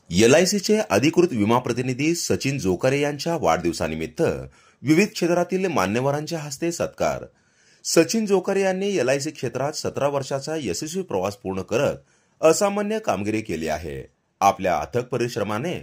LICचे अधिकृत विमा प्रतिनिधी सचिन जोकारे यांच्या वाढदिवसानिमित्त विविध क्षेत्रातील मान्यवरांच्या हस्ते सत्कार। सचिन जोकारे यांनी LIC क्षेत्रात 17 वर्षाचा यशस्वी प्रवास पूर्ण करत असामान्य कामगिरी केली आहे। आपल्या अथक परिश्रमाने,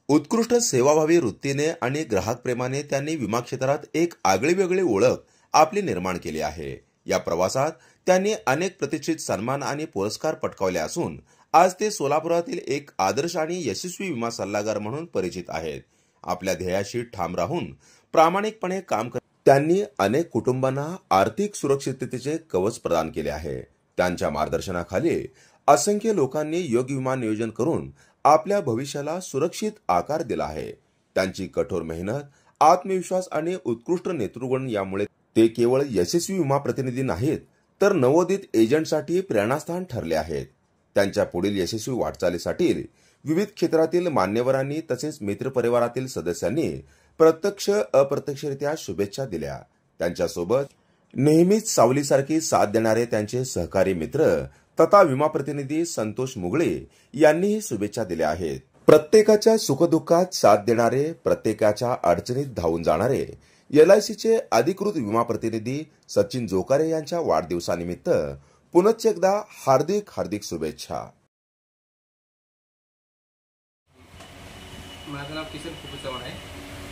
उत्कृष्ट सेवाभावी वृत्तीने आणि ग्राहक प्रेमाने त्यांनी विमा क्षेत्रात एक आगळीवेगळी ओळख आपली निर्माण केली आहे। या प्रवासात त्यांनी अनेक प्रतिष्ठित सन्मान आणि पुरस्कार पटकावले असून आज ते सोलापुरातील एक आदर्श आणि यशस्वी विमा सल्लागार म्हणून परिचित आहेत। आपल्या ध्येयाशी ठाम राहून प्रामाणिकपणे काम करत त्यांनी अनेक कुटुंबांना आर्थिक सुरक्षिततेचे कवच प्रदान केले आहे। त्यांच्या मार्गदर्शनाखाली असंख्य लोकांनी योग्य विमा नियोजन करून आपल्या भविष्याला सुरक्षित आकार दिला आहे। त्यांची कठोर मेहनत, आत्मविश्वास आणि उत्कृष्ट नेतृत्वगुण यामुळे ते केवळ यशस्वी विमा प्रतिनिधी नाहीत, तर नवोदित एजंटसाठी प्रेरणास्थान ठरले आहेत। त्यांच्या पुढील यशस्वी वाटचालीसाठी विविध क्षेत्रातील मान्यवरांनी तसेच मित्रपरिवारातील सदस्यांनी प्रत्यक्ष अप्रत्यक्षरित्या शुभेच्छा दिल्या। त्यांच्यासोबत नेहमीच सावलीसारखी साथ देणारे त्यांचे सहकारी मित्र तथा विमा प्रतिनिधी संतोष मुगळे यांनीही शुभेच्छा दिल्या आहेत। प्रत्येकाच्या सुखदुःखात साथ देणारे, प्रत्येकाच्या अडचणीत धावून जाणारे LICचे अधिकृत विमा प्रतिनिधी सचिन जोकारे यांच्या वाढदिवसानिमित्त पुनश्च एकदा हार्दिक हार्दिक शुभेच्छा। माझं नाव किशन खूप चव्हाण आहे।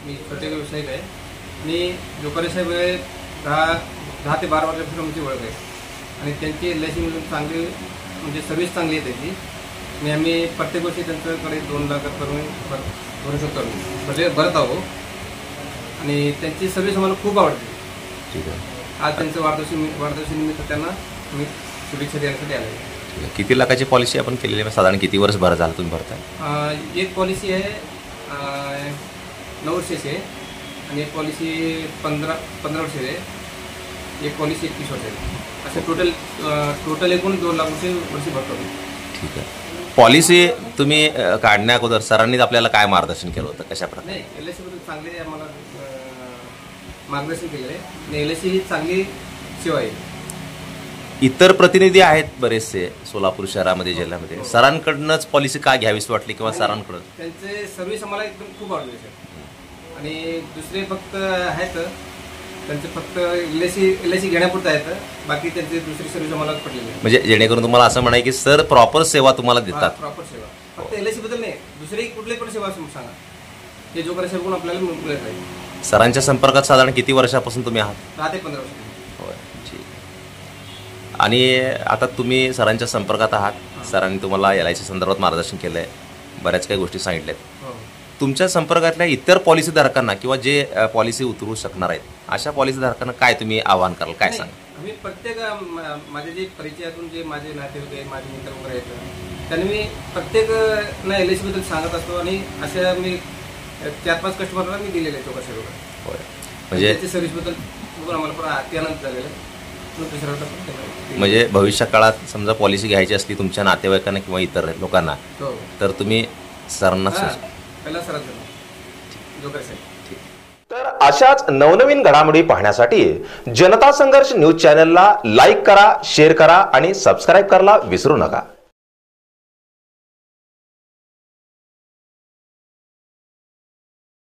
मी छोटे व्यावसायिक आहे। मी जोकारे साहेब 10 ते 12 वर्षापासून आमची ओळख आहे आणि त्यांची LIC मधून चांगली म्हणजे सर्व्हिस चांगली आहे त्यांची। आम्ही प्रत्येक वर्षी त्यांच्याकडे 2 लाख भरू शकतो म्हणजे भरत आहोत आणि त्यांची सर्व्हिस आम्हाला खूप आवडते। ठीक आहे, आज त्यांचं वाढदिवसानिमित्त त्यांना मी शुभेच्छा देण्यासाठी आले। किती लाखाची पॉलिसी आपण केलेली आहे? साधारण किती वर्ष भर झालं तुम्ही भरताय? एक पॉलिसी आहे 9 वर्षाची आहे आणि एक पॉलिसी 15 वर्षाची आहे, एक पॉलिसी 21 वर्षाची आहे। असे टोटल एकूण 2 लाख वर्षी भरतो। ठीक आहे। पॉलिसी तुम्ही काढण्या अगोदर सरांनी आपल्याला काय मार्गदर्शन केलं होतं? कशा प्रकारे? नाही, LIC बद्दल चांगले आम्हाला मार्गदर्शन केलेलं आहे आणि LIC ही चांगली सेवा आहे। इतर प्रतिनिधी आहेत बरेचसे सोलापूर शहरामध्ये, जिल्ह्यामध्ये, सरांकडूनच पॉलिसी का घ्यावीस वाटली किंवा सरांकडून? त्यांचे सर्व्हिस आम्हाला एकदम खूप आवडली सर। आणि दुसरे फक्त आहेत, त्यांचे फक्त LIC घेण्यापुरतं आहेत, बाकी त्यांची दुसरी सर्व्हिस आम्हाला पडलेली आहे। म्हणजे जेणेकरून तुम्हाला असं म्हणाय की सर प्रॉपर सेवा तुम्हाला देतात? प्रॉपर सेवा, फक्त LIC बद्दल नाही, दुसरी कुठली पण सेवा सांगा हे जोकारे साहेब आपल्याला मिळत आहे। सरांच्या संपर्कात साधारण किती वर्षापासून तुम्ही आहात? 10 ते 15 वर्ष। होय, ठीक। आणि आता तुम्ही सरांच्या संपर्कात आहात, सरांनी तुम्हाला LIC संदर्भात मार्गदर्शन केलं आहे, बऱ्याच काही गोष्टी सांगितल्यात। तुमच्या संपर्कातल्या इतर पॉलिसीधारकांना किंवा जे पॉलिसी उतरवू शकणार आहेत अशा पॉलिसीधारकांना काय तुम्ही आवाहन कराल, काय सांगा? आम्ही प्रत्येक माझे जे परिचयातून जे माझे नातेवाईक आहेत, माझे मित्र वगैरे आहेत, त्यांनी मी प्रत्येक LIC बद्दल सांगत असतो आणि अशा मी 4-5 कस्टमरला मी दिलेले आहे जोकारे साहेब। होय, म्हणजे त्याची सर्व्हिस बद्दल बघून आम्हाला पण अत्यानंद झालेला आहे। म्हणजे भविष्य काळात समजा पॉलिसी घ्यायची असली तुमच्या नातेवाईकांना किंवा इतर लोकांना तर तुम्ही सरांना पहिला सरांना जोकारे साहेब। तर अशाच नवनवीन घडामोडी पाहण्यासाठी जनता संघर्ष न्यूज चॅनलला लाईक करा, शेअर करा आणि सबस्क्राईब करायला विसरू नका।